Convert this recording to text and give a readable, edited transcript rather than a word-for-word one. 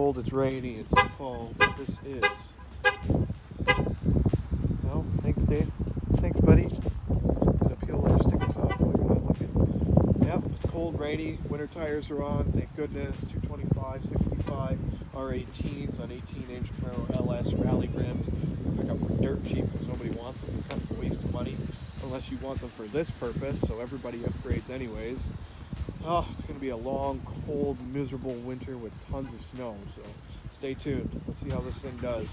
cold, it's rainy, it's fall. This is. No, thanks, Dave. Thanks, buddy. Gonna peel those stickers off while you're not looking. Yep, it's cold, rainy. Winter tires are on. Thank goodness. 225, 65 R18s on 18-inch Camaro LS rally rims. Pick up for dirt cheap because nobody wants them. They're kind of a waste of money unless you want them for this purpose. So everybody upgrades anyways. Oh, it's going to be a long, cold, miserable winter with tons of snow. So stay tuned. Let's see how this thing does.